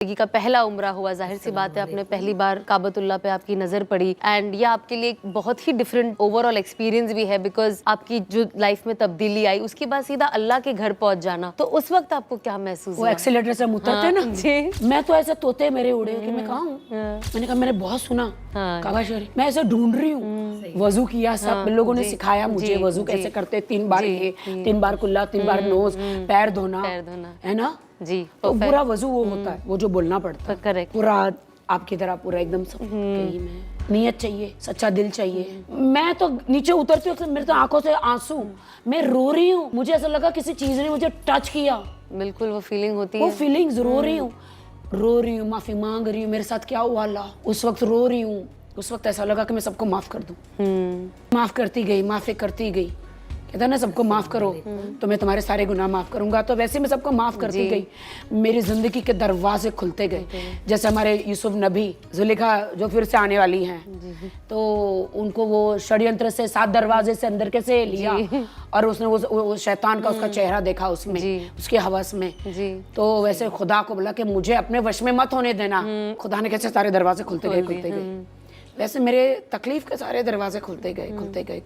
जिंदगी का पहला उम्रा हुआ, जाहिर सी बात है आपने पहली बार काबतुल्लाह पे आपकी नज़र पड़ी एंड ये आपके लिए एक बहुत ही डिफरेंट ओवरऑल एक्सपीरियंस भी है बिकॉज आपकी जो लाइफ में तब्दीली आई उसके बाद सीधा अल्लाह के घर पहुंच जाना, तो उस वक्त आपको क्या महसूस वो हुआ? एक्सीलेटर से हम उतरते हैं ना जी। मैं तो ऐसे तोते मेरे उड़े कि मैं कहाँ हूँ। मैंने कहा मैंने बहुत सुना काबा शरीफ, मैं ऐसे ढूंढ रही हूँ। वजू किया, सब लोगों ने सिखाया मुझे वजू कैसे करते, 3 बार ये 3 बार कुल्ला, 3 बार नोज, पैर धोना है ना जी। तो पूरा वजू वो होता है, वो जो बोलना पड़ता है करेक्ट। पूरा आपकी तरह पूरा एकदम सब कहीं में नियत चाहिए, सच्चा दिल चाहिए। मैं तो नीचे उतरती हूँ मेरे तो आंखों से आंसू, मैं रो रही हूँ, मुझे ऐसा लगा किसी चीज ने मुझे टच किया। बिल्कुल वो फीलिंग होती है, वो फीलिंग्स, रो रही हूँ, माफी मांग रही हूँ, मेरे साथ क्या हुआ अल्लाह, उस वक्त रो रही हूँ। उस वक्त ऐसा लगा कि मैं सबको माफ कर दूं। माफ करती गई, माफी करती गई। कहता ना सबको माफ करो तो मैं तुम्हारे सारे गुनाह माफ करूंगा, तो वैसे मैं सबको माफ करती गई। मेरी जिंदगी के दरवाजे खुलते गए, जैसे हमारे यूसुफ नबी, जुलेखा जो फिर से आने वाली हैं, तो उनको वो षड्यंत्र से 7 दरवाजे से अंदर कैसे लिया और उसने वो शैतान का उसका चेहरा देखा उसमें, उसके हवस में, तो वैसे खुदा को बोला कि मुझे अपने वश में मत होने देना। खुदा ने कैसे सारे दरवाजे खुलते गए, वैसे मेरे तकलीफ के सारे दरवाजे खुलते गए।